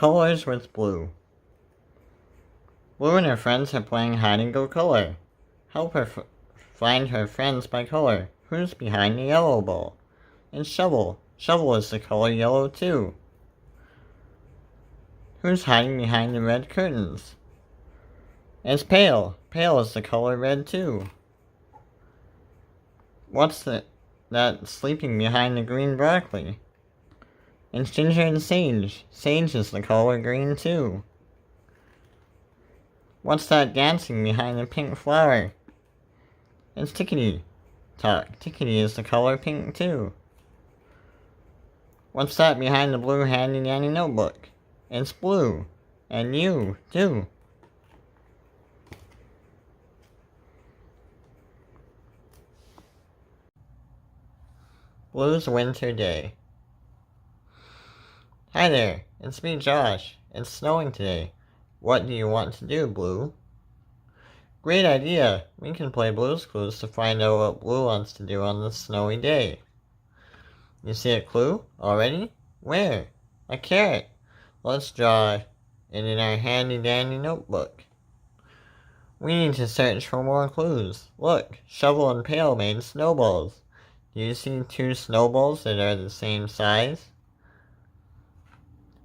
Colors with Blue. Blue and her friends are playing hide and go color. Help her find her friends by color. Who's behind the yellow ball? It's Shovel. Shovel is the color yellow too. Who's hiding behind the red curtains? It's Pale. Pale is the color red too. What's that sleeping behind the green broccoli? It's Ginger and Sage. Sage is the color green too. What's that dancing behind the pink flower? It's Tickety Tock. Tickety is the color pink too. What's that behind the blue handy dandy notebook? It's blue. And you, too. Blue's Winter Day. Hi there, it's me, Josh. It's snowing today. What do you want to do, Blue? Great idea! We can play Blue's Clues to find out what Blue wants to do on this snowy day. You see a clue already? Where? A carrot. Let's draw it in our handy dandy notebook. We need to search for more clues. Look, Shovel and Pail made snowballs. Do you see two snowballs that are the same size?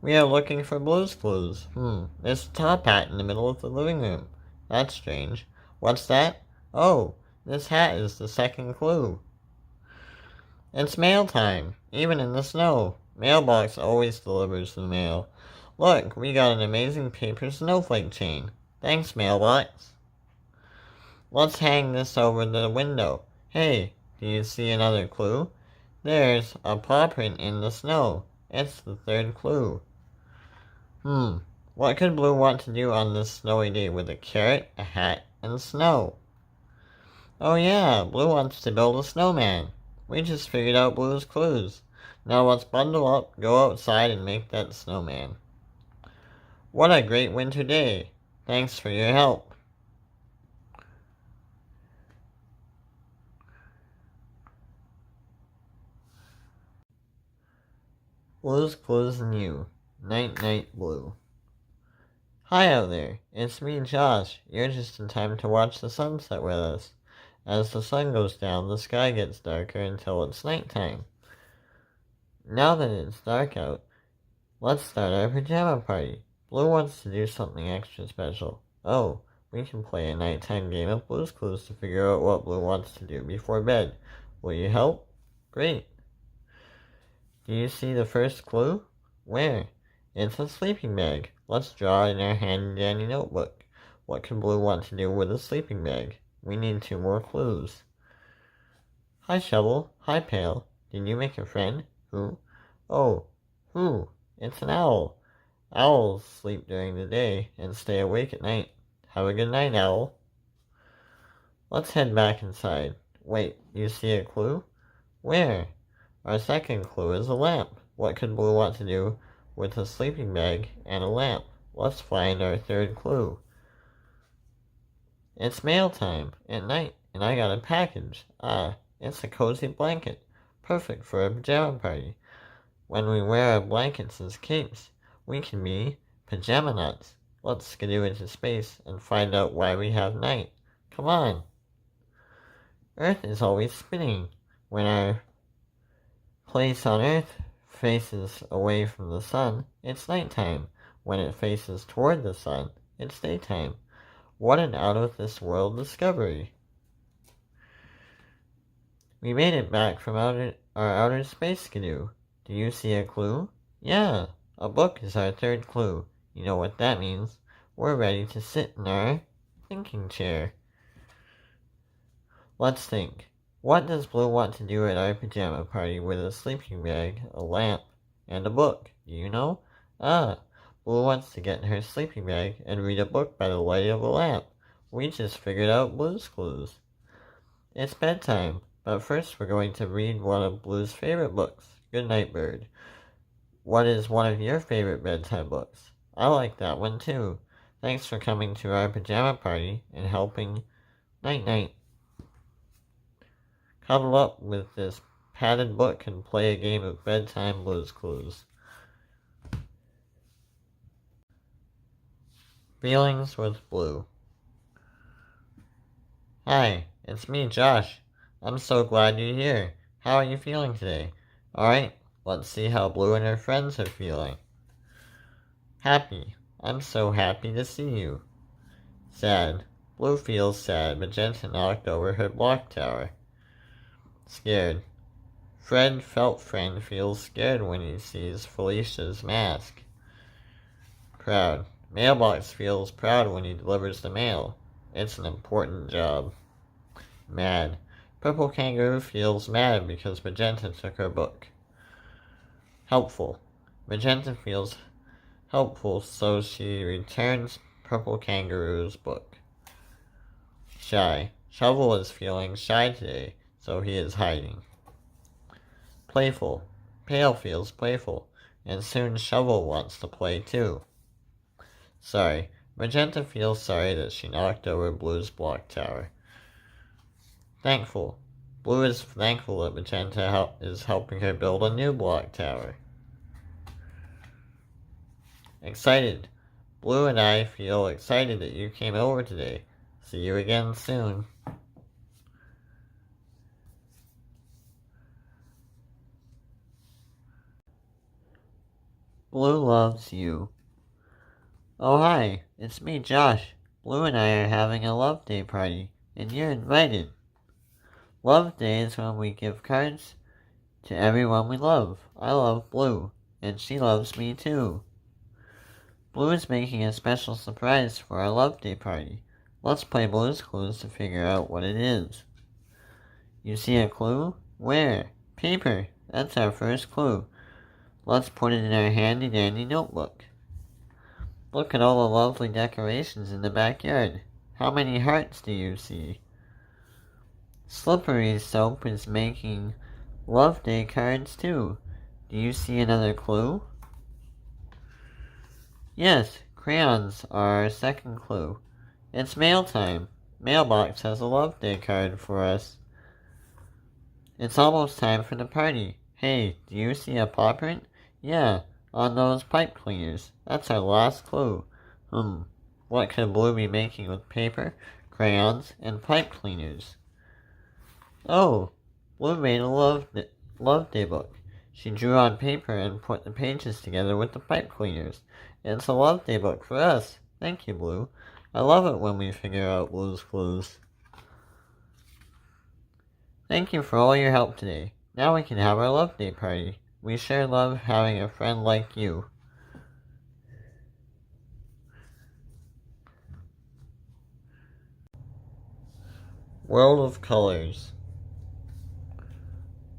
We are looking for Blue's Clues. There's a top hat in the middle of the living room. That's strange. What's that? Oh, this hat is the second clue. It's mail time, even in the snow. Mailbox always delivers the mail. Look, we got an amazing paper snowflake chain. Thanks, Mailbox. Let's hang this over the window. Hey, do you see another clue? There's a paw print in the snow. It's the third clue. What could Blue want to do on this snowy day with a carrot, a hat, and snow? Oh yeah, Blue wants to build a snowman. We just figured out Blue's clues. Now let's bundle up, go outside, and make that snowman. What a great winter day. Thanks for your help. Blue's Clues and You. Night Night Blue. Hi out there, it's me, Josh. You're just in time to watch the sunset with us. As the sun goes down, the sky gets darker until it's nighttime. Now that it's dark out, let's start our pajama party. Blue wants to do something extra special. Oh, we can play a nighttime game of Blue's Clues to figure out what Blue wants to do before bed. Will you help? Great. Do you see the first clue? Where? It's a sleeping bag. Let's draw it in our handy dandy notebook. What can Blue want to do with a sleeping bag? We need 2 more clues. Hi, Shovel. Hi, Pail. Did you make a friend? Who? Oh, who? It's an owl. Owls sleep during the day and stay awake at night. Have a good night, Owl. Let's head back inside. Wait, you see a clue? Where? Our second clue is a lamp. What could Blue want to do with a sleeping bag and a lamp? Let's find our third clue. It's mail time at night, and I got a package. It's a cozy blanket. Perfect for a pajama party. When we wear our blankets as capes, we can be pajama nuts. Let's skidoo into space and find out why we have night. Come on. Earth is always spinning. When our place on Earth faces away from the sun, it's nighttime. When it faces toward the sun, it's daytime. What an out-of-this-world discovery. We made it back from our outer space skidoo. Do you see a clue? Yeah, a book is our third clue. You know what that means. We're ready to sit in our thinking chair. Let's think. What does Blue want to do at our pajama party with a sleeping bag, a lamp, and a book? Do you know? Blue wants to get in her sleeping bag and read a book by the light of a lamp. We just figured out Blue's Clues. It's bedtime, but first we're going to read one of Blue's favorite books, Goodnight Bird. What is one of your favorite bedtime books? I like that one too. Thanks for coming to our pajama party and helping. Night night. Cuddle up with this padded book and play a game of bedtime Blue's Clues. Feelings with Blue. Hi, it's me, Josh. I'm so glad you're here. How are you feeling today? Alright, let's see how Blue and her friends are feeling. Happy. I'm so happy to see you. Sad. Blue feels sad. Magenta knocked over her block tower. Scared. Friend feels scared when he sees Felicia's mask. Proud. Mailbox feels proud when he delivers the mail. It's an important job. Mad. Purple Kangaroo feels mad because Magenta took her book. Helpful. Magenta feels helpful, so she returns Purple Kangaroo's book. Shy. Shovel is feeling shy today, so he is hiding. Playful. Pale feels playful, and soon Shovel wants to play too. Sorry. Magenta feels sorry that she knocked over Blue's block tower. Thankful. Blue is thankful that Magenta is helping her build a new block tower. Excited. Blue and I feel excited that you came over today. See you again soon. Blue loves you. Oh hi, it's me, Josh. Blue and I are having a Love Day party, and you're invited. Love Day is when we give cards to everyone we love. I love Blue, and she loves me too. Blue is making a special surprise for our Love Day party. Let's play Blue's Clues to figure out what it is. You see a clue? Where? Paper. That's our first clue. Let's put it in our handy-dandy notebook. Look at all the lovely decorations in the backyard. How many hearts do you see? Slippery Soap is making Love Day cards too. Do you see another clue? Yes, crayons are our second clue. It's mail time. Mailbox has a Love Day card for us. It's almost time for the party. Hey, do you see a paw print? Yeah, on those pipe cleaners. That's our last clue. What could Blue be making with paper, crayons, and pipe cleaners? Oh, Blue made a Love Day book. She drew on paper and put the pages together with the pipe cleaners. It's a Love Day book for us. Thank you, Blue. I love it when we figure out Blue's clues. Thank you for all your help today. Now we can have our Love Day party. We sure love having a friend like you. World of Colors.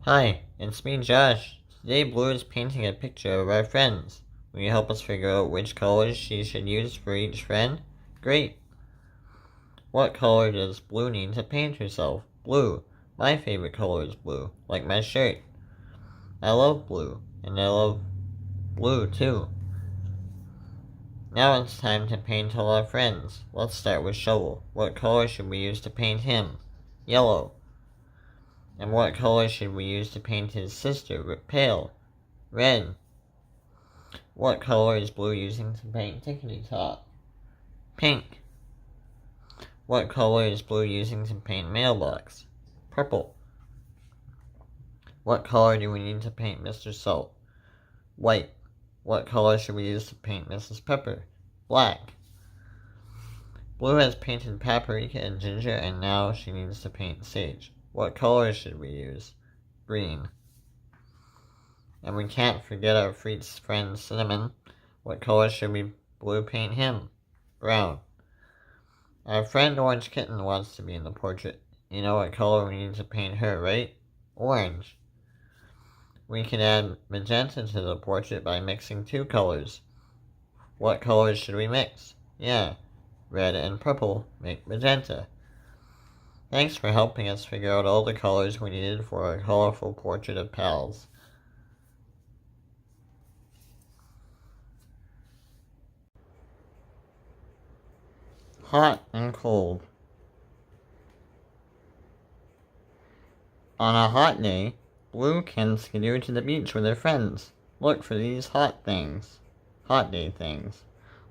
Hi, it's me, Josh. Today Blue is painting a picture of our friends. Will you help us figure out which colors she should use for each friend? Great. What color does Blue need to paint herself? Blue. My favorite color is blue, like my shirt. I love blue, and I love blue too. Now it's time to paint all our friends. Let's start with Shovel. What color should we use to paint him? Yellow. And what color should we use to paint his sister? Pale. Red. What color is Blue using to paint Tickety Top? Pink. What color is Blue using to paint Mailbox? Purple. What color do we need to paint Mr. Salt? White. What color should we use to paint Mrs. Pepper? Black. Blue has painted Paprika and Ginger, and now she needs to paint Sage. What color should we use? Green. And we can't forget our friend Cinnamon. What color should we Blue paint him? Brown. Our friend Orange Kitten wants to be in the portrait. You know what color we need to paint her, right? Orange. We can add magenta to the portrait by mixing two colors. What colors should we mix? Yeah, red and purple make magenta. Thanks for helping us figure out all the colors we needed for a colorful portrait of pals. Hot and cold. On a hot day, Blue can skidoo to the beach with her friends. Look for these hot day things.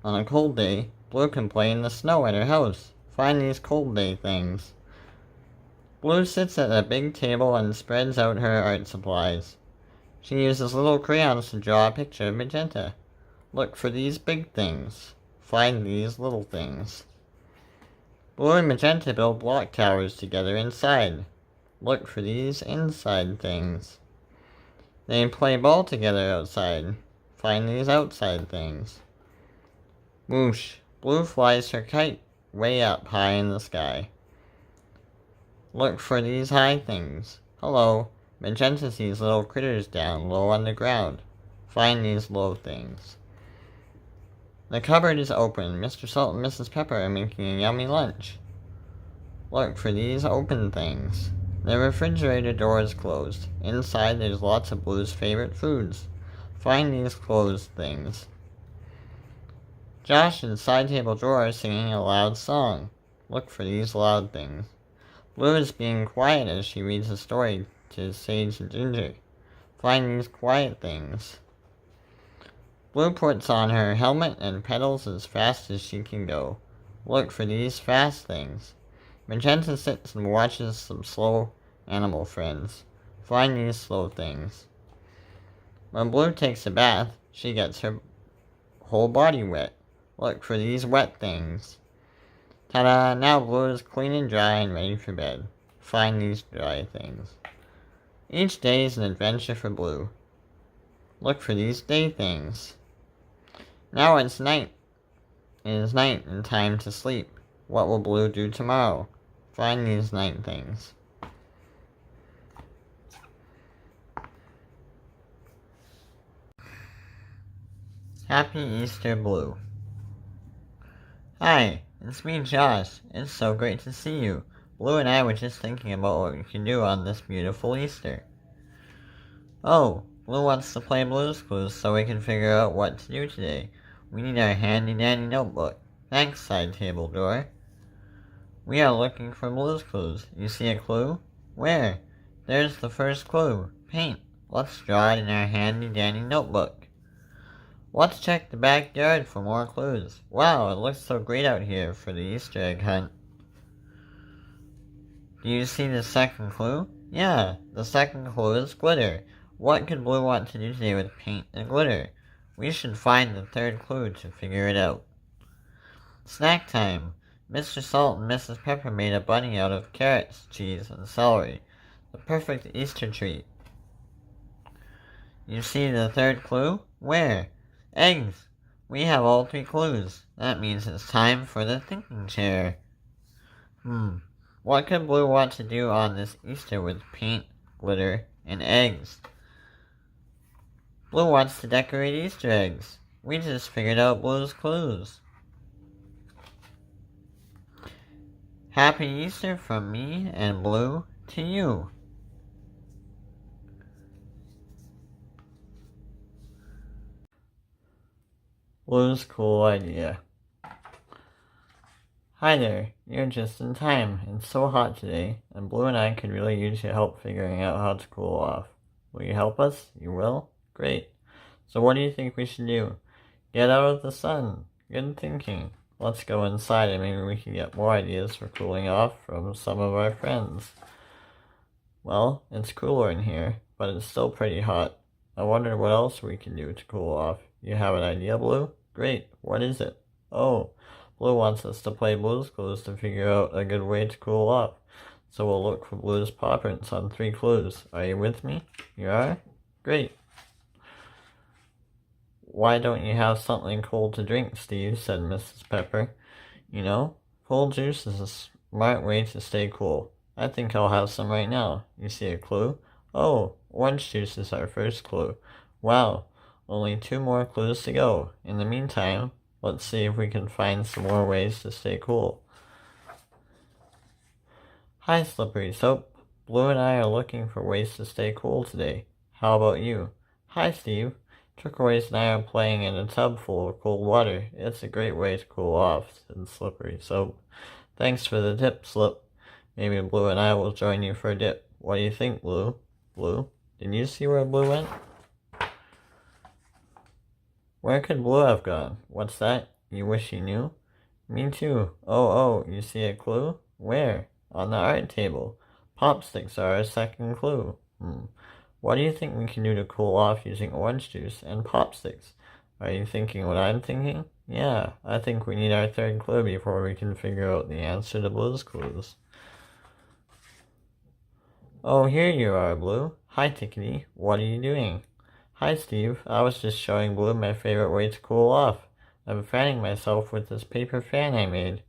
On a cold day, Blue can play in the snow at her house. Find these cold day things. Blue sits at a big table and spreads out her art supplies. She uses little crayons to draw a picture of magenta. Look for these big things. Find these little things. Blue and magenta build block towers together inside. Look for these inside things. They play ball together outside. Find these outside things. Whoosh! Blue flies her kite way up high in the sky. Look for these high things. Hello. Magenta sees little critters down low on the ground. Find these low things. The cupboard is open. Mr. Salt and Mrs. Pepper are making a yummy lunch. Look for these open things. The refrigerator door is closed. Inside there's lots of Blue's favorite foods. Find these closed things. Josh and side table drawer are singing a loud song. Look for these loud things. Blue is being quiet as she reads a story to Sage and Ginger. Find these quiet things. Blue puts on her helmet and pedals as fast as she can go. Look for these fast things. Magenta sits and watches some slow animal friends. Find these slow things. When Blue takes a bath, she gets her whole body wet. Look for these wet things. Ta-da! Now Blue is clean and dry and ready for bed. Find these dry things. Each day is an adventure for Blue. Look for these day things. Now it's night. It is night and time to sleep. What will Blue do tomorrow? Find these night things. Happy Easter, Blue. Hi, it's me, Josh. It's so great to see you. Blue and I were just thinking about what we can do on this beautiful Easter. Oh, Blue wants to play Blue's Clues so we can figure out what to do today. We need our handy-dandy notebook. Thanks, side table drawer. We are looking for Blue's Clues. You see a clue? Where? There's the first clue. Paint. Let's draw it in our handy-dandy notebook. Let's check the backyard for more clues. Wow, it looks so great out here for the Easter egg hunt. Do you see the second clue? Yeah, the second clue is glitter. What could Blue want to do today with paint and glitter? We should find the third clue to figure it out. Snack time. Mr. Salt and Mrs. Pepper made a bunny out of carrots, cheese, and celery. The perfect Easter treat. You see the third clue? Where? Eggs! We have all three clues. That means it's time for the thinking chair. What could Blue want to do on this Easter with paint, glitter, and eggs? Blue wants to decorate Easter eggs. We just figured out Blue's clues. Happy Easter from me and Blue to you. Blue's cool idea. Hi there, you're just in time. It's so hot today, and Blue and I could really use your help figuring out how to cool off. Will you help us? You will? Great. So what do you think we should do? Get out of the sun. Good thinking. Let's go inside and maybe we can get more ideas for cooling off from some of our friends. Well, it's cooler in here, but it's still pretty hot. I wonder what else we can do to cool off. You have an idea, Blue? Great. What is it? Oh, Blue wants us to play Blue's Clues to figure out a good way to cool off. So we'll look for Blue's paw prints on 3 clues. Are you with me? You are? Great. Why don't you have something cold to drink, Steve? Said Mrs. Pepper. You know, cold juice is a smart way to stay cool. I think I'll have some right now. You see a clue? Oh, orange juice is our first clue. Wow, only 2 more clues to go. In the meantime, let's see if we can find some more ways to stay cool. Hi, Slippery Soap. Blue and I are looking for ways to stay cool today. How about you? Hi, Steve. Turquoise and I are playing in a tub full of cold water. It's a great way to cool off, said Slippery Soap. Thanks for the tip, Slip. Maybe Blue and I will join you for a dip. What do you think, Blue? Blue? Did you see where Blue went? Where could Blue have gone? What's that? You wish you knew? Me too. Oh, you see a clue? Where? On the art table. Popsticks are our second clue. What do you think we can do to cool off using orange juice and popsticks? Are you thinking what I'm thinking? Yeah, I think we need our third clue before we can figure out the answer to Blue's clues. Oh, here you are, Blue. Hi, Tickety. What are you doing? Hi, Steve. I was just showing Blue my favorite way to cool off. I'm fanning myself with this paper fan I made.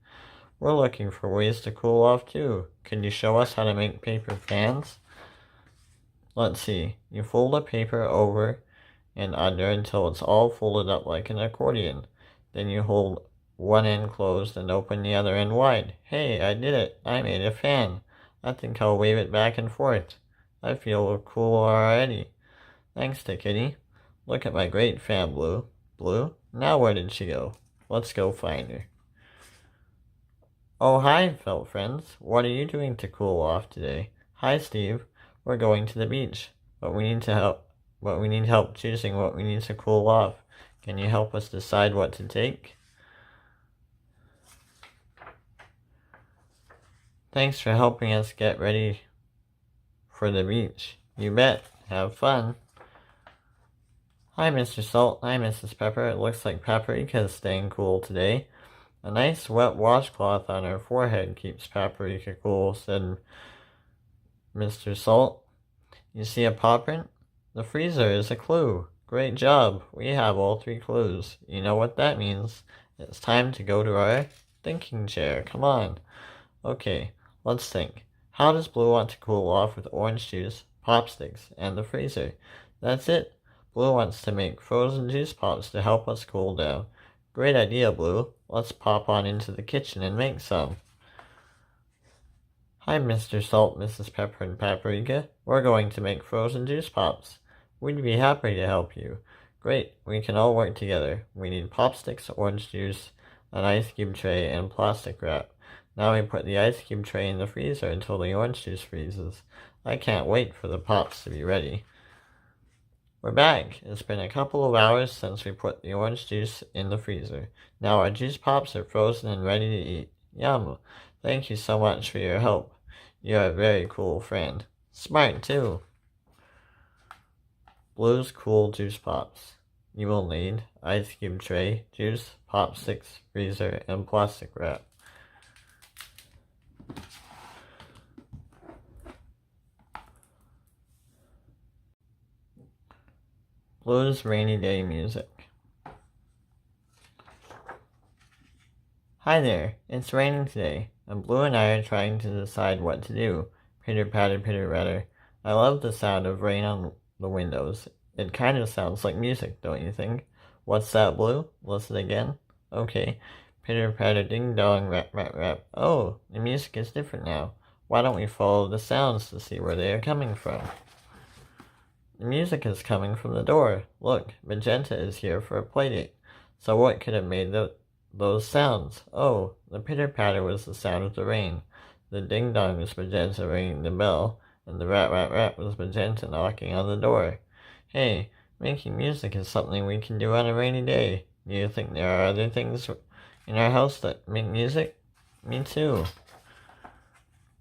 We're looking for ways to cool off too. Can you show us how to make paper fans? Let's see. You fold the paper over and under until it's all folded up like an accordion. Then you hold one end closed and open the other end wide. Hey, I did it. I made a fan. I think I'll wave it back and forth. I feel cool already. Thanks, Tickety. Look at my great fan, Blue. Blue? Now where did she go? Let's go find her. Oh, hi, felt friends. What are you doing to cool off today? Hi, Steve. We're going to the beach, but we need help choosing what we need to cool off. Can you help us decide what to take? Thanks for helping us get ready for the beach. You bet. Have fun. Hi, Mr. Salt. Hi, Mrs. Pepper. It looks like Paprika is staying cool today. A nice wet washcloth on her forehead keeps Paprika cool, said Mr. Salt. You see a paw print? The freezer is a clue. Great job. We have all three clues. You know what that means. It's time to go to our thinking chair. Come on. Okay, let's think. How does Blue want to cool off with orange juice, popsticks, and the freezer? That's it. Blue wants to make frozen juice pops to help us cool down. Great idea, Blue. Let's pop on into the kitchen and make some. Hi, Mr. Salt, Mrs. Pepper, and Paprika. We're going to make frozen juice pops. We'd be happy to help you. Great, we can all work together. We need popsticks, orange juice, an ice cube tray, and plastic wrap. Now we put the ice cube tray in the freezer until the orange juice freezes. I can't wait for the pops to be ready. We're back. It's been a couple of hours since we put the orange juice in the freezer. Now our juice pops are frozen and ready to eat. Yum! Thank you so much for your help. You're a very cool friend. Smart, too. Blue's Cool Juice Pops. You will need ice cube tray, juice, popsticks, freezer, and plastic wrap. Blue's Rainy Day Music. Hi there, it's raining today, and Blue and I are trying to decide what to do. Pitter patter, pitter patter. I love the sound of rain on the windows. It kind of sounds like music, don't you think? What's that, Blue? Listen again. Okay. Pitter patter, ding dong, rap rap rap. Oh, the music is different now. Why don't we follow the sounds to see where they are coming from? The music is coming from the door. Look, Magenta is here for a playdate. So what could have made those sounds? Oh, the pitter-patter was the sound of the rain. The ding-dong was Magenta ringing the bell, and the rat-rat-rat was Magenta knocking on the door. Hey, making music is something we can do on a rainy day. Do you think there are other things in our house that make music? Me too.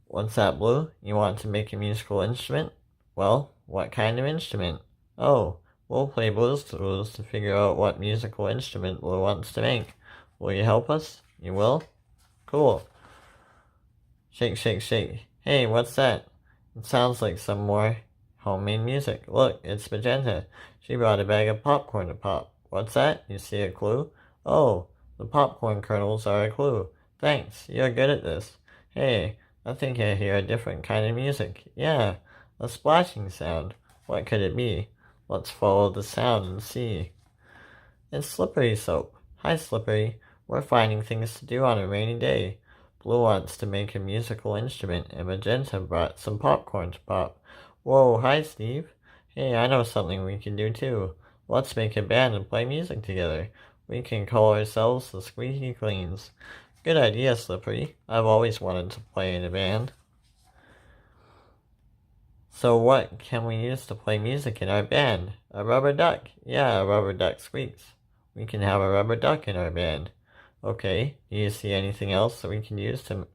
What's that, Blue? You want to make a musical instrument? Well, what kind of instrument? Oh, we'll play Blue's Clues to figure out what musical instrument Blue wants to make. Will you help us? You will? Cool. Shake, shake, shake. Hey, what's that? It sounds like some more homemade music. Look, it's Magenta. She brought a bag of popcorn to pop. What's that? You see a clue? Oh, the popcorn kernels are a clue. Thanks, you're good at this. Hey, I think I hear a different kind of music. Yeah, a splashing sound. What could it be? Let's follow the sound and see. It's Slippery Soap. Hi, Slippery. We're finding things to do on a rainy day. Blue wants to make a musical instrument, and Magenta brought some popcorn to pop. Whoa, hi, Steve. Hey, I know something we can do too. Let's make a band and play music together. We can call ourselves the Squeaky Cleans. Good idea, Slippery. I've always wanted to play in a band. So what can we use to play music in our band? A rubber duck. Yeah, a rubber duck squeaks. We can have a rubber duck in our band. Okay, do you see anything else that we can use to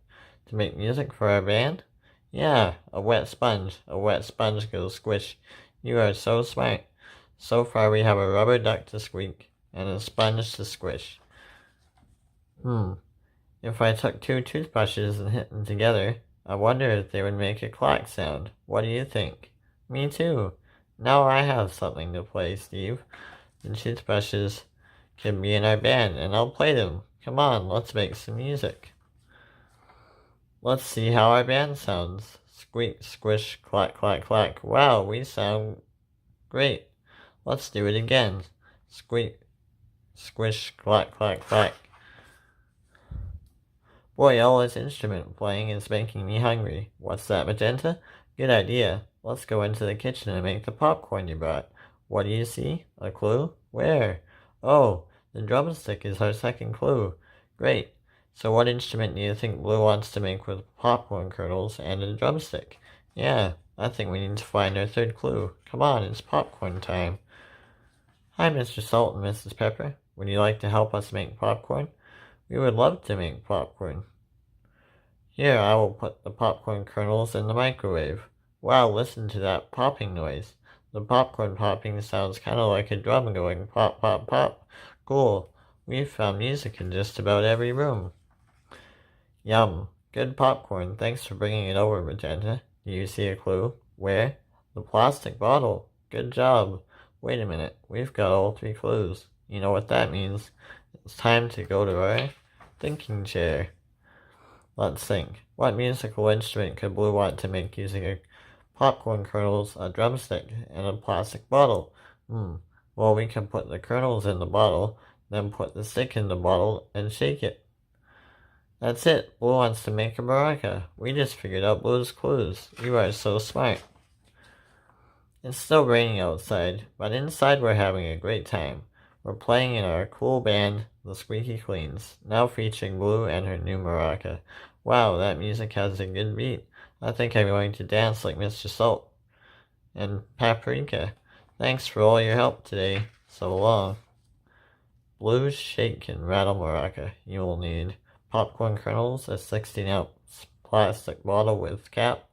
make music for our band? Yeah, a wet sponge. A wet sponge goes squish. You are so smart. So far we have a rubber duck to squeak and a sponge to squish. If I took two toothbrushes and hit them together, I wonder if they would make a clock sound. What do you think? Me too. Now I have something to play, Steve. The toothbrushes can be in our band, and I'll play them. Come on, let's make some music. Let's see how our band sounds. Squeak, squish, clack, clack, clack. Wow, we sound great. Let's do it again. Squeak, squish, clack, clack, clack. Boy, all this instrument playing is making me hungry. What's that, Magenta? Good idea. Let's go into the kitchen and make the popcorn you brought. What do you see? A clue? Where? Oh, the drumstick is our second clue. Great. So what instrument do you think Blue wants to make with popcorn kernels and a drumstick? Yeah, I think we need to find our third clue. Come on, it's popcorn time. Hi, Mr. Salt and Mrs. Pepper. Would you like to help us make popcorn? We would love to make popcorn. Here, I will put the popcorn kernels in the microwave. Wow, listen to that popping noise. The popcorn popping sounds kind of like a drum going pop, pop, pop. Cool. We've found music in just about every room. Yum. Good popcorn. Thanks for bringing it over, Magenta. Do you see a clue? Where? The plastic bottle. Good job. Wait a minute. We've got all three clues. You know what that means. It's time to go to our thinking chair. Let's think. What musical instrument could Blue want to make using a popcorn kernels, a drumstick, and a plastic bottle? Well, we can put the kernels in the bottle, then put the stick in the bottle and shake it. That's it. Blue wants to make a maraca. We just figured out Blue's clues. You are so smart. It's still raining outside, but inside we're having a great time. We're playing in our cool band, the Squeaky Cleans, now featuring Blue and her new maraca. Wow, that music has a good beat. I think I'm going to dance like Mr. Salt and Paprika. Thanks for all your help today. So long. Blue's Shake and Rattle Maraca. You will need popcorn kernels, a 16-ounce plastic bottle with cap,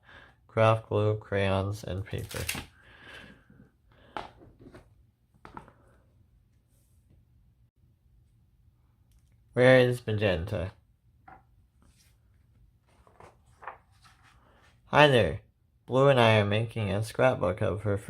craft glue, crayons, and paper. Where is Magenta? Hi there. Blue and I are making a scrapbook of her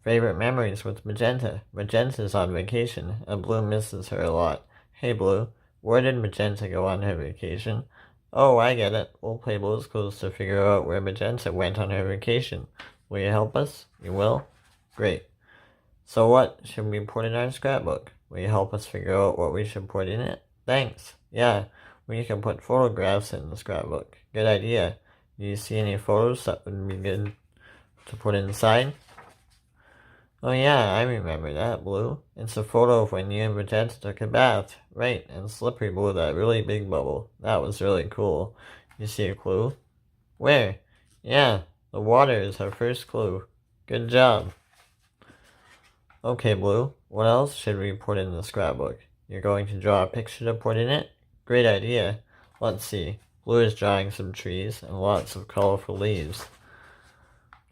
favorite memories with Magenta. Magenta's on vacation, and Blue misses her a lot. Hey Blue, where did Magenta go on her vacation? Oh, I get it. We'll play Blue's Clues to figure out where Magenta went on her vacation. Will you help us? You will? Great. So what should we put in our scrapbook? Will you help us figure out what we should put in it? Thanks. Yeah, we can put photographs in the scrapbook. Good idea. Do you see any photos that would be good to put inside? Oh yeah, I remember that, Blue. It's a photo of when you and Magenta took a bath. Right, and Slippery blew that really big bubble. That was really cool. You see a clue? Where? Yeah, the water is our first clue. Good job. Okay, Blue, what else should we put in the scrapbook? You're going to draw a picture to put in it? Great idea. Let's see. Blue is drawing some trees and lots of colorful leaves.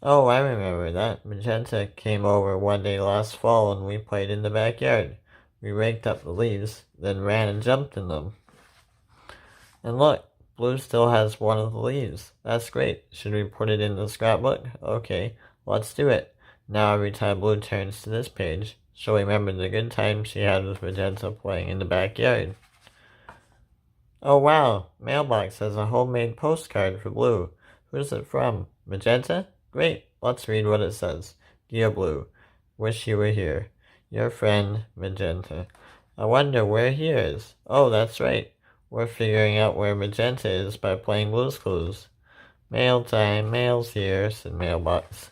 Oh, I remember that. Magenta came over one day last fall and we played in the backyard. We raked up the leaves, then ran and jumped in them. And look, Blue still has one of the leaves. That's great. Should we put it in the scrapbook? Okay, let's do it. Now every time Blue turns to this page, she'll remember the good time she had with Magenta playing in the backyard. Oh wow, Mailbox has a homemade postcard for Blue. Who's it from? Magenta? Great, let's read what it says. Dear Blue, wish you were here. Your friend, Magenta. I wonder where he is. Oh, that's right. We're figuring out where Magenta is by playing Blue's Clues. Mail time, mail's here, said Mailbox.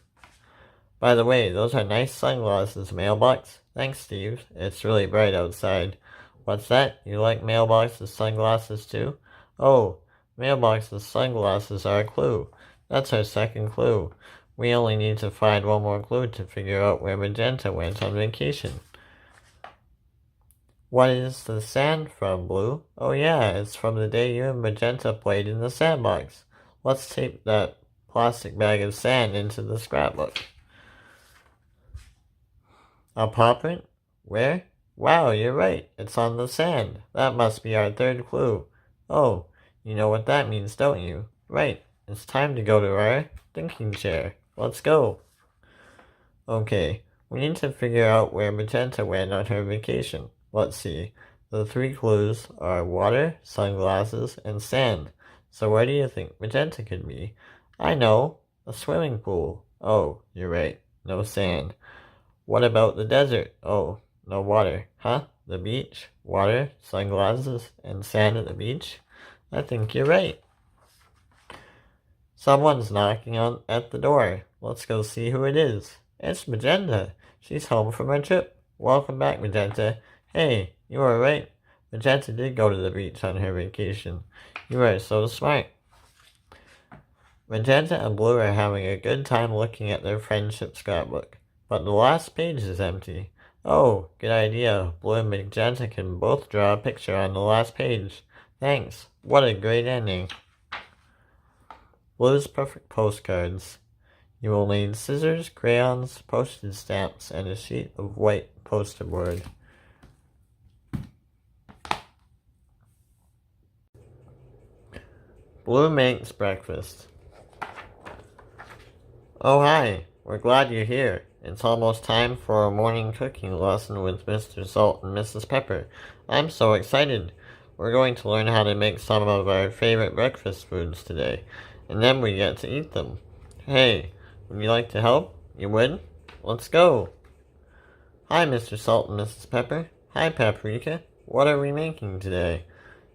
By the way, those are nice sunglasses, Mailbox. Thanks, Steve. It's really bright outside. What's that? You like Mailbox's sunglasses too? Oh, Mailbox's sunglasses are a clue. That's our second clue. We only need to find one more clue to figure out where Magenta went on vacation. What is the sand from, Blue? Oh yeah, it's from the day you and Magenta played in the sandbox. Let's tape that plastic bag of sand into the scrapbook. A paw print? Where? Wow, you're right. It's on the sand. That must be our third clue. Oh, you know what that means, don't you? Right. It's time to go to our thinking chair. Let's go. Okay, we need to figure out where Magenta went on her vacation. Let's see. The three clues are water, sunglasses, and sand. So where do you think Magenta could be? I know. A swimming pool. Oh, you're right. No sand. What about the desert? Oh, no water. Huh? The beach? Water, sunglasses, and sand at the beach? I think you're right. Someone's knocking on at the door. Let's go see who it is. It's Magenta. She's home from her trip. Welcome back, Magenta. Hey, you are right. Magenta did go to the beach on her vacation. You are so smart. Magenta and Blue are having a good time looking at their friendship scrapbook. But the last page is empty. Oh, good idea. Blue and Magenta can both draw a picture on the last page. Thanks. What a great ending. Blue's perfect postcards. You will need scissors, crayons, postage stamps, and a sheet of white poster board. Blue makes breakfast. Oh hi, we're glad you're here. It's almost time for a morning cooking lesson with Mr. Salt and Mrs. Pepper. I'm so excited. We're going to learn how to make some of our favorite breakfast foods today, and then we get to eat them. Hey, would you like to help? You would? Let's go. Hi, Mr. Salt and Mrs. Pepper. Hi, Paprika. What are we making today?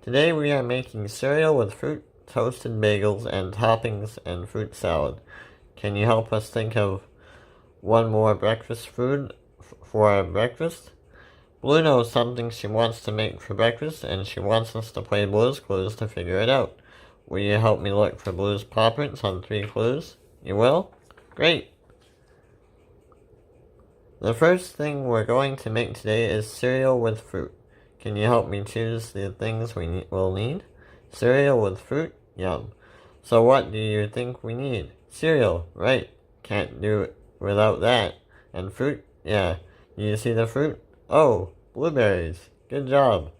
Today we are making cereal with fruit, toasted bagels, and toppings and fruit salad. Can you help us think of one more breakfast food for our breakfast? Blue knows something she wants to make for breakfast, and she wants us to play Blue's Clues to figure it out. Will you help me look for Blue's paw prints on 3 clues? You will? Great! The first thing we're going to make today is cereal with fruit. Can you help me choose the things will need? Cereal with fruit? Yum. So what do you think we need? Cereal, right. Can't do it without that. And fruit? Yeah. Do you see the fruit? Oh, blueberries. Good job.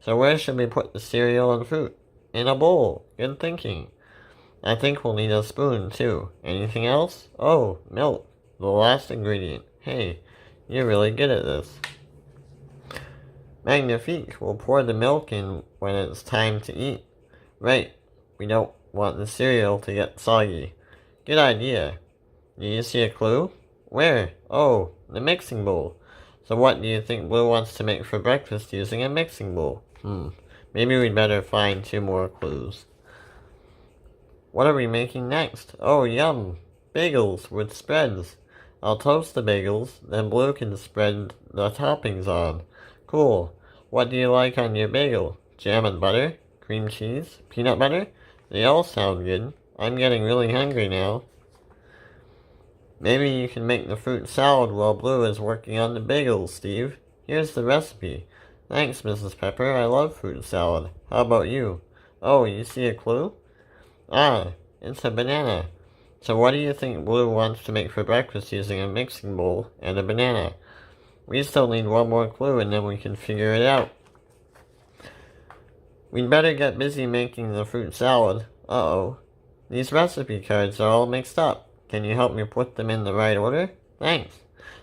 So where should we put the cereal and fruit? In a bowl. Good thinking. I think we'll need a spoon, too. Anything else? Oh, milk. The last ingredient. Hey, you're really good at this. Magnifique. We'll pour the milk in when it's time to eat. Right. We don't want the cereal to get soggy. Good idea. Do you see a clue? Where? Oh, the mixing bowl. So what do you think Blue wants to make for breakfast using a mixing bowl? Maybe we'd better find 2 more clues. What are we making next? Oh, yum! Bagels with spreads. I'll toast the bagels, then Blue can spread the toppings on. Cool. What do you like on your bagel? Jam and butter? Cream cheese? Peanut butter? They all sound good. I'm getting really hungry now. Maybe you can make the fruit salad while Blue is working on the bagels, Steve. Here's the recipe. Thanks, Mrs. Pepper. I love fruit salad. How about you? Oh, you see a clue? Ah, it's a banana. So what do you think Blue wants to make for breakfast using a mixing bowl and a banana? We still need 1 more clue and then we can figure it out. We'd better get busy making the fruit salad. Uh-oh. These recipe cards are all mixed up. Can you help me put them in the right order? Thanks.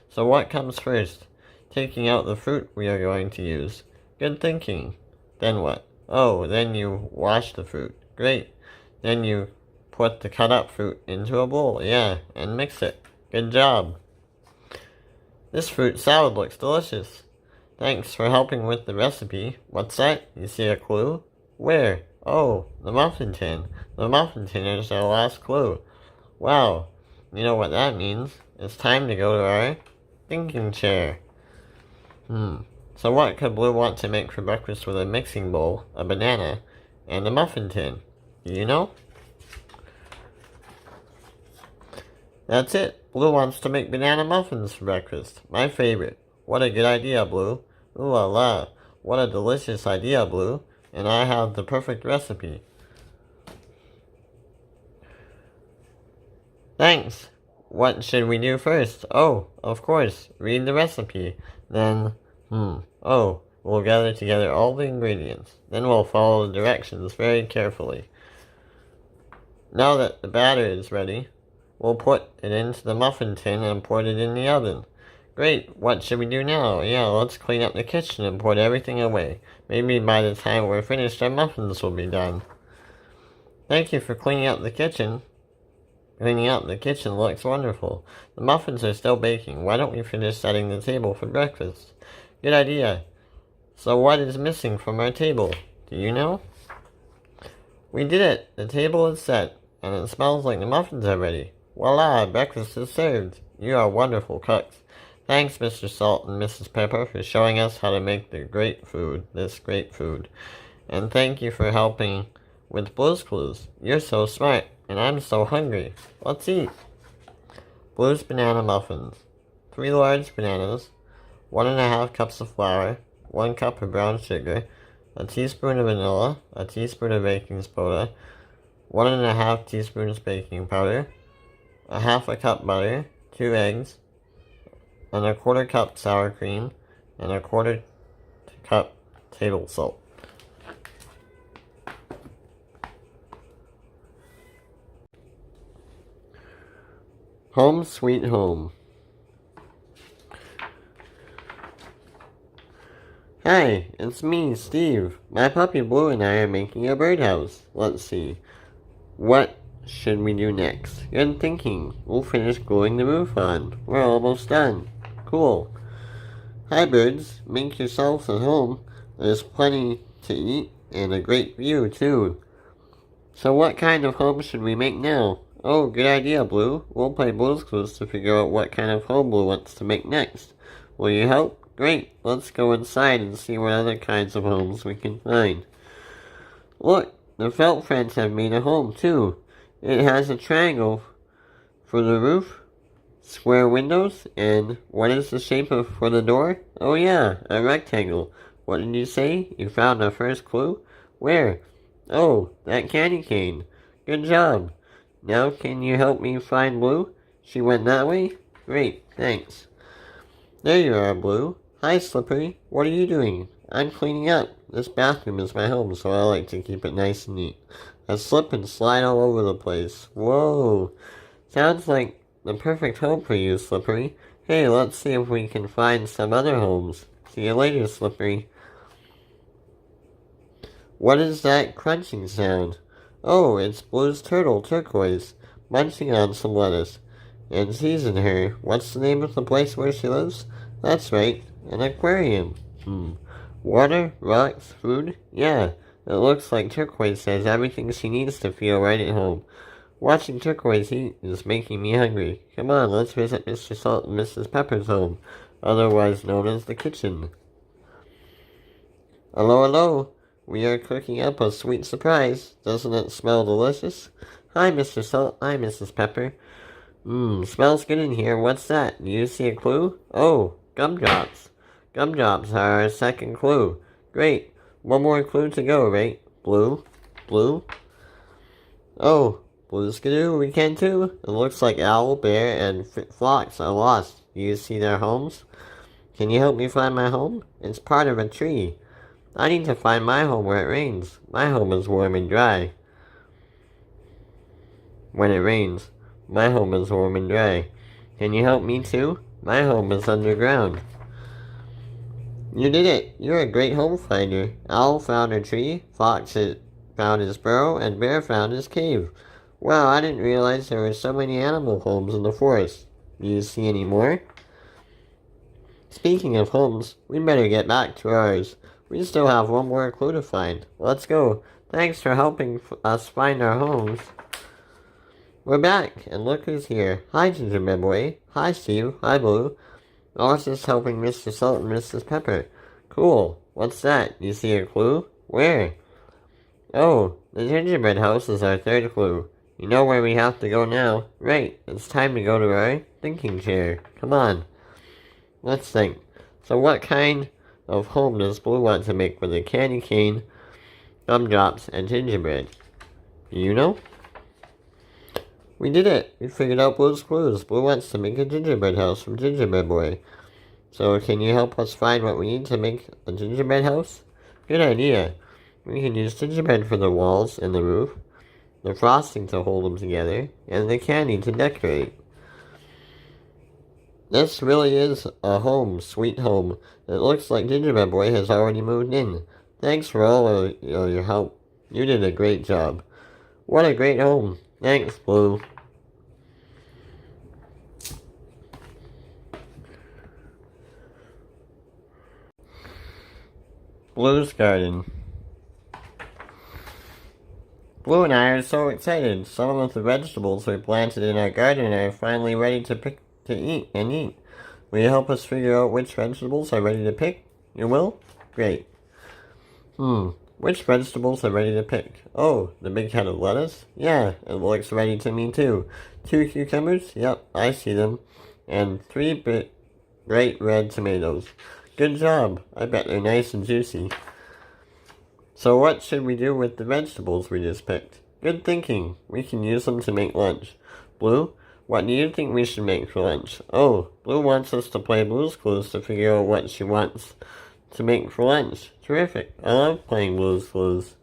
So what comes first? Taking out the fruit we are going to use. Good thinking. Then what? Oh, then you wash the fruit. Great. Then you put the cut up fruit into a bowl, yeah, and mix it. Good job. This fruit salad looks delicious. Thanks for helping with the recipe. What's that? You see a clue? Where? Oh, the muffin tin. The muffin tin is our last clue. Wow, you know what that means. It's time to go to our thinking chair. So what could Blue want to make for breakfast with a mixing bowl, a banana, and a muffin tin? Do you know? That's it. Blue wants to make banana muffins for breakfast. My favorite. What a good idea, Blue. Ooh la la, what a delicious idea, Blue. And I have the perfect recipe. Thanks. What should we do first? Oh, of course, read the recipe. Then, we'll gather together all the ingredients. Then we'll follow the directions very carefully. Now that the batter is ready, we'll put it into the muffin tin and put it in the oven. Great, what should we do now? Yeah, let's clean up the kitchen and put everything away. Maybe by the time we're finished, our muffins will be done. Thank you for cleaning up the kitchen. Cleaning up the kitchen looks wonderful. The muffins are still baking. Why don't we finish setting the table for breakfast? Good idea. So what is missing from our table? Do you know? We did it! The table is set, and it smells like the muffins are ready. Voila! Breakfast is served. You are wonderful cooks. Thanks, Mr. Salt and Mrs. Pepper, for showing us how to make this great food. And thank you for helping with Blue's Clues. You're so smart, and I'm so hungry. Let's eat. Blue's Banana Muffins. 3 large bananas, 1½ cups of flour, 1 cup of brown sugar, a teaspoon of vanilla, a teaspoon of baking soda, 1½ teaspoons baking powder, a ½ cup butter, 2 eggs, and a 1/4 cup sour cream, and a 1/4 cup table salt. Home Sweet Home. Hi, it's me, Steve. My puppy Blue and I are making a birdhouse. Let's see. What should we do next? Good thinking. We'll finish gluing the roof on. We're almost done. Cool. Hi, birds. Make yourselves at home. There's plenty to eat and a great view, too. So what kind of home should we make now? Oh, good idea, Blue. We'll play Blue's Clues to figure out what kind of home Blue wants to make next. Will you help? Great. Let's go inside and see what other kinds of homes we can find. Look, the felt friends have made a home, too. It has a triangle for the roof, square windows, and what is the shape for the door? Oh yeah, a rectangle. What did you say? You found our first clue? Where? Oh, that candy cane. Good job. Now can you help me find Blue? She went that way? Great, thanks. There you are, Blue. Hi, Slippery. What are you doing? I'm cleaning up. This bathroom is my home, so I like to keep it nice and neat. I slip and slide all over the place. Whoa! Sounds like the perfect home for you, Slippery. Hey, let's see if we can find some other homes. See you later, Slippery. What is that crunching sound? Oh, it's Blue's turtle, Turquoise, munching on some lettuce. And season her. What's the name of the place where she lives? That's right, an aquarium. Water, rocks, food? Yeah, it looks like Turquoise has everything she needs to feel right at home. Watching Turquoise eat is making me hungry. Come on, let's visit Mr. Salt and Mrs. Pepper's home, otherwise known as the kitchen. Hello, hello. We are cooking up a sweet surprise. Doesn't it smell delicious? Hi, Mr. Salt. Hi, Mrs. Pepper. Smells good in here. What's that? Do you see a clue? Oh, gumdrops. Gumdrops are our second clue. Great. One more clue to go, right? Blue? Blue? Oh, Blue Skidoo, we can too. It looks like Owl, Bear, and Fox are lost. Do you see their homes? Can you help me find my home? It's part of a tree. I need to find my home where it rains. My home is warm and dry. When it rains, my home is warm and dry. Can you help me too? My home is underground. You did it! You're a great home finder. Owl found a tree, Fox found his burrow, and Bear found his cave. Wow, I didn't realize there were so many animal homes in the forest. Do you see any more? Speaking of homes, we better get back to ours. We still have one more clue to find. Let's go. Thanks for helping us find our homes. We're back, and look who's here. Hi, Gingerbread Boy. Hi, Steve. Hi, Blue. I was just helping Mr. Salt and Mrs. Pepper. Cool. What's that? You see a clue? Where? Oh, the gingerbread house is our third clue. You know where we have to go now. Right, it's time to go to our thinking chair. Come on. Let's think. So what kind of home does Blue want to make with a candy cane, gumdrops, and gingerbread? You know? We did it! We figured out Blue's clues. Blue wants to make a gingerbread house from Gingerbread Boy. So can you help us find what we need to make a gingerbread house? Good idea. We can use gingerbread for the walls and the roof, the frosting to hold them together, and the candy to decorate. This really is a home, sweet home. It looks like Gingerbread Boy has already moved in. Thanks for all of your help. You did a great job. What a great home. Thanks, Blue. Blue's garden. Blue and I are so excited. Some of the vegetables we planted in our garden are finally ready to eat. Will you help us figure out which vegetables are ready to pick? You will? Great. Which vegetables are ready to pick? Oh, the big head of lettuce? Yeah, it looks ready to me too. 2 cucumbers? Yep, I see them. And 3 bright red tomatoes. Good job. I bet they're nice and juicy. So what should we do with the vegetables we just picked? Good thinking. We can use them to make lunch. Blue, what do you think we should make for lunch? Oh, Blue wants us to play Blue's Clues to figure out what she wants to make for lunch. Terrific. I love playing Blue's Clues.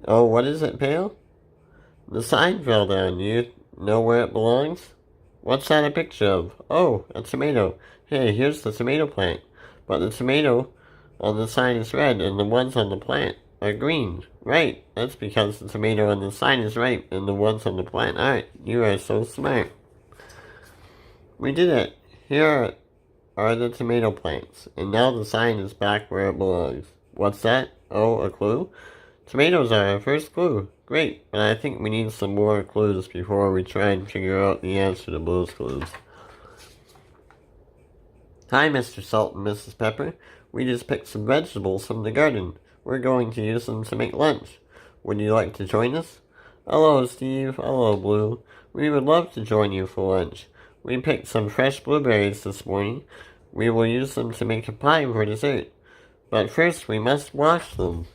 Oh, what is it, Pale? The sign fell down. Do you know where it belongs? What's that a picture of? Oh, a tomato. Hey, here's the tomato plant. But the tomato on the sign is red and the ones on the plant are green. Right, that's because the tomato on the sign is ripe and the ones on the plant aren't. You are so smart. We did it. Here are the tomato plants, and now the sign is back where it belongs. What's that? Oh, a clue? Tomatoes are our first clue. Great, but I think we need some more clues before we try and figure out the answer to Blue's Clues. Hi, Mr. Salt and Mrs. Pepper. We just picked some vegetables from the garden. We're going to use them to make lunch. Would you like to join us? Hello, Steve. Hello, Blue. We would love to join you for lunch. We picked some fresh blueberries this morning. We will use them to make a pie for dessert. But first, we must wash them.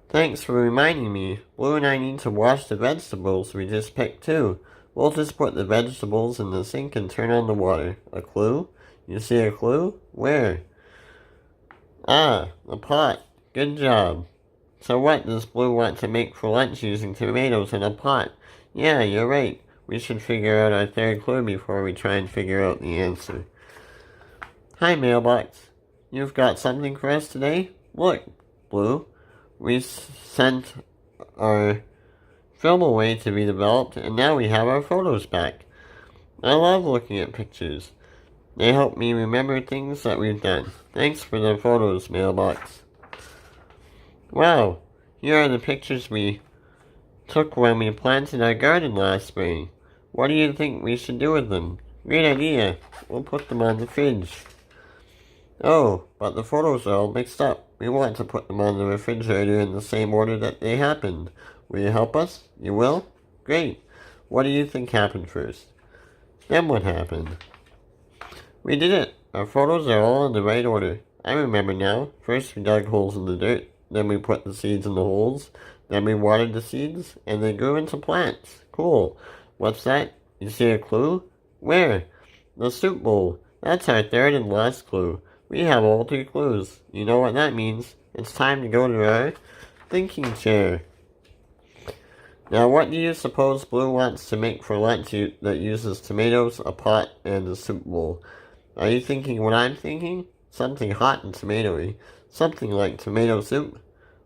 Thanks for reminding me. Blue and I need to wash the vegetables we just picked too. We'll just put the vegetables in the sink and turn on the water. A clue? You see a clue? Where? Ah, the pot. Good job. So what does Blue want to make for lunch using tomatoes in a pot? Yeah, you're right. We should figure out our third clue before we try and figure out the answer. Hi, Mailbox. You've got something for us today? Look, Blue. We sent our film away to be developed, and now we have our photos back. I love looking at pictures. They help me remember things that we've done. Thanks for the photos, Mailbox. Wow, here are the pictures we took when we planted our garden last spring. What do you think we should do with them? Great idea. We'll put them on the fridge. Oh, but the photos are all mixed up. We want to put them on the refrigerator in the same order that they happened. Will you help us? You will? Great. What do you think happened first? Then what happened? We did it. Our photos are all in the right order. I remember now. First we dug holes in the dirt, then we put the seeds in the holes, then we watered the seeds, and they grew into plants. Cool. What's that? You see a clue? Where? The soup bowl. That's our third and last clue. We have all 3 clues. You know what that means. It's time to go to our thinking chair. Now what do you suppose Blue wants to make for lunch that uses tomatoes, a pot, and a soup bowl? Are you thinking what I'm thinking? Something hot and tomatoey. Something like tomato soup.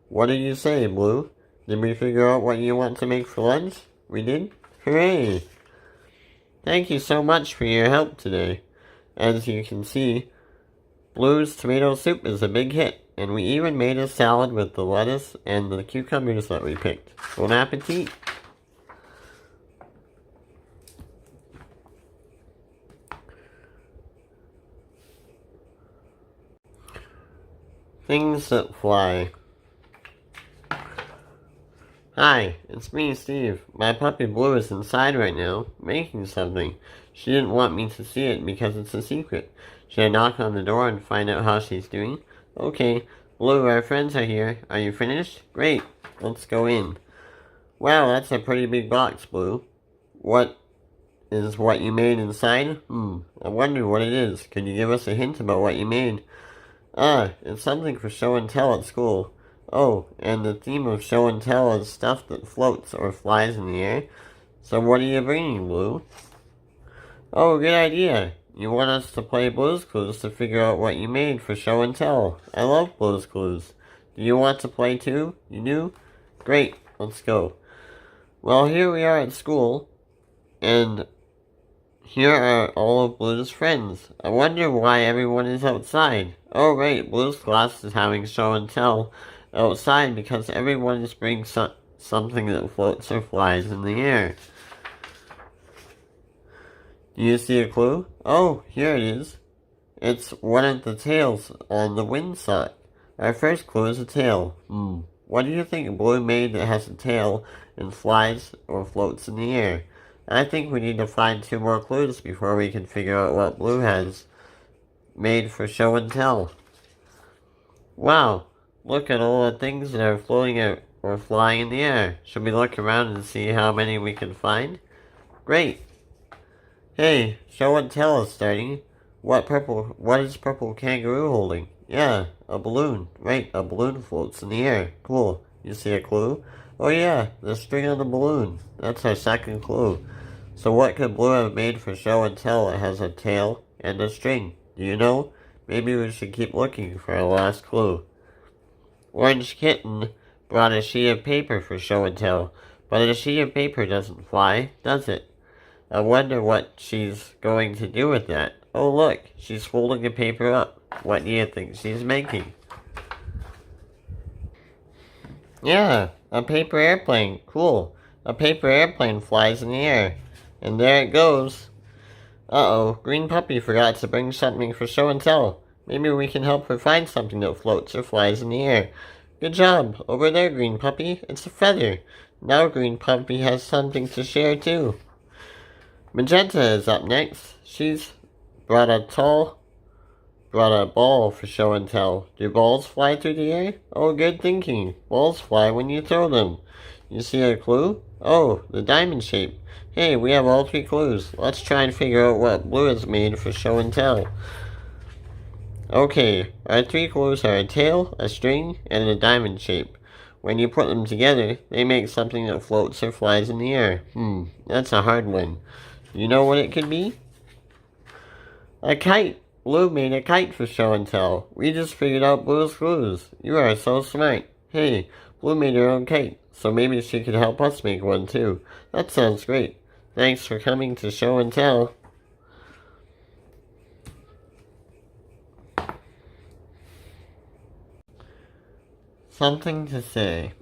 What do you say, Blue? Did we figure out what you want to make for lunch? We did? Hooray! Thank you so much for your help today. As you can see, Blue's tomato soup is a big hit, and we even made a salad with the lettuce and the cucumbers that we picked. Bon appetit! Things that fly. Hi, it's me, Steve. My puppy Blue is inside right now, making something. She didn't want me to see it because it's a secret. Should I knock on the door and find out how she's doing? Okay. Blue, our friends are here. Are you finished? Great. Let's go in. Wow, that's a pretty big box, Blue. What is what you made inside? I wonder what it is. Could you give us a hint about what you made? Ah, it's something for show and tell at school. Oh, and the theme of show and tell is stuff that floats or flies in the air. So what are you bringing, Blue? Oh, good idea. You want us to play Blue's Clues to figure out what you made for show and tell. I love Blue's Clues. Do you want to play too? You do? Great, let's go. Well, here we are at school, and here are all of Blue's friends. I wonder why everyone is outside. Oh, right, Blue's class is having show and tell outside because everyone is bringing something that floats or flies in the air. Do you see a clue? Oh, here it is. It's one of the tails on the windsock. Our first clue is a tail. What do you think Blue made that has a tail and flies or floats in the air? I think we need to find 2 more clues before we can figure out what Blue has made for show and tell. Wow, look at all the things that are floating or flying in the air. Should we look around and see how many we can find? Great. Hey, show and tell is starting. What is purple kangaroo holding? Yeah, a balloon. Right, a balloon floats in the air. Cool. You see a clue? Oh yeah, the string on the balloon. That's our second clue. So what could Blue have made for show and tell that has a tail and a string? Do you know? Maybe we should keep looking for our last clue. Orange Kitten brought a sheet of paper for show and tell, but a sheet of paper doesn't fly, does it? I wonder what she's going to do with that. Oh look, she's folding the paper up. What do you think she's making? Yeah, a paper airplane. Cool. A paper airplane flies in the air. And there it goes. Uh-oh, Green Puppy forgot to bring something for show and tell. Maybe we can help her find something that floats or flies in the air. Good job. Over there, Green Puppy. It's a feather. Now Green Puppy has something to share too. Magenta is up next. She's brought a ball for show and tell. Do balls fly through the air? Oh, good thinking. Balls fly when you throw them. You see a clue? Oh, the diamond shape. Hey, we have all 3 clues. Let's try and figure out what Blue has made for show and tell. Okay, our 3 clues are a tail, a string, and a diamond shape. When you put them together, they make something that floats or flies in the air. That's a hard one. You know what it could be? A kite. Blue made a kite for show and tell. We just figured out Blue's clues. You are so smart. Hey, Blue made her own kite, so maybe she could help us make one too. That sounds great. Thanks for coming to show and tell. Something to say.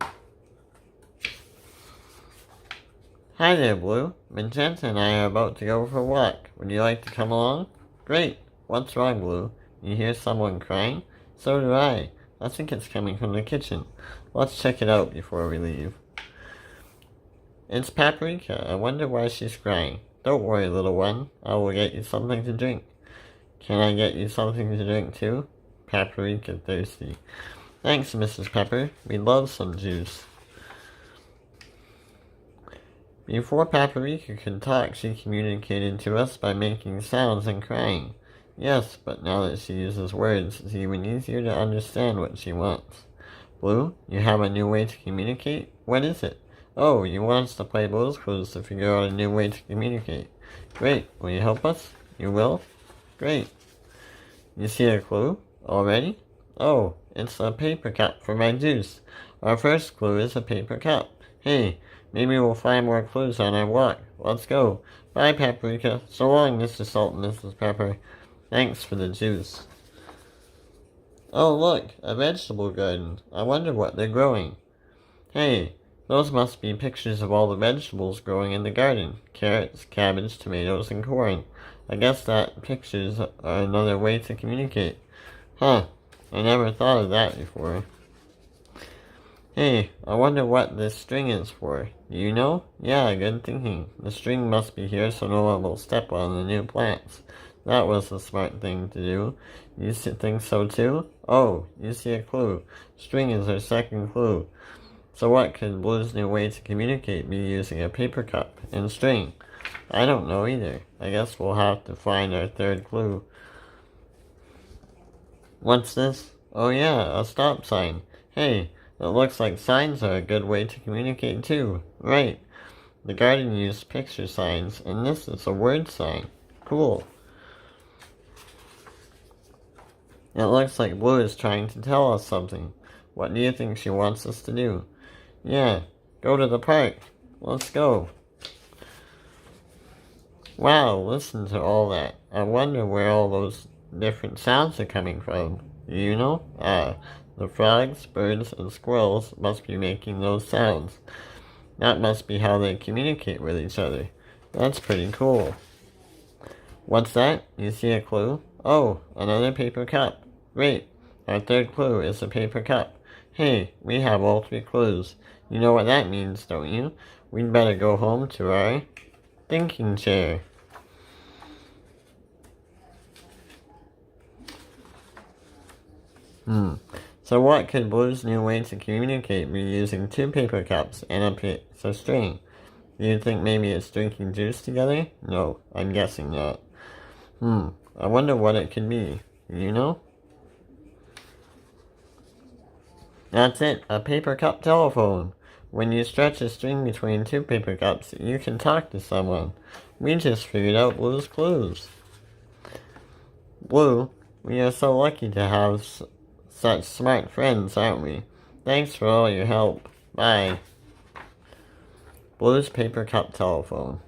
Hi there, Blue. Magenta and I are about to go for a walk. Would you like to come along? Great. What's wrong, Blue? You hear someone crying? So do I. I think it's coming from the kitchen. Let's check it out before we leave. It's Paprika. I wonder why she's crying. Don't worry, little one. I will get you something to drink. Can I get you something to drink too? Paprika thirsty. Thanks, Mrs. Pepper. We love some juice. Before Paprika could talk, she communicated to us by making sounds and crying. Yes, but now that she uses words, it's even easier to understand what she wants. Blue, you have a new way to communicate? What is it? Oh, you want us to play Blue's Clues to figure out a new way to communicate. Great. Will you help us? You will? Great. You see a clue? Already? Oh, it's a paper cup for my juice. Our first clue is a paper cup. Hey, maybe we'll find more clues on our walk. Let's go. Bye, Paprika. So long, Mr. Salt and Mrs. Pepper. Thanks for the juice. Oh, look, a vegetable garden. I wonder what they're growing. Hey, those must be pictures of all the vegetables growing in the garden. Carrots, cabbage, tomatoes, and corn. I guess that pictures are another way to communicate. Huh, I never thought of that before. Hey, I wonder what this string is for. Do you know? Yeah, good thinking. The string must be here so no one will step on the new plants. That was a smart thing to do. You think so too? Oh, you see a clue. String is our second clue. So what could Blue's new way to communicate be using a paper cup and string? I don't know either. I guess we'll have to find our third clue. What's this? Oh yeah, a stop sign. Hey, it looks like signs are a good way to communicate too. Right. The garden used picture signs, and this is a word sign. Cool. It looks like Blue is trying to tell us something. What do you think she wants us to do? Yeah, go to the park. Let's go. Wow, listen to all that. I wonder where all those different sounds are coming from. You know? The frogs, birds, and squirrels must be making those sounds. That must be how they communicate with each other. That's pretty cool. What's that? You see a clue? Oh, another paper cup. Great. Our third clue is a paper cup. Hey, we have all three clues. You know what that means, don't you? We'd better go home to our thinking chair. So what could Blue's new way to communicate be using two paper cups and a piece of string? Do you think maybe it's drinking juice together? No, I'm guessing not. I wonder what it could be. You know? That's it, a paper cup telephone. When you stretch a string between two paper cups, you can talk to someone. We just figured out Blue's clues. Blue, we are so lucky to have such smart friends, aren't we? Thanks for all your help. Bye. Blue's paper cup telephone.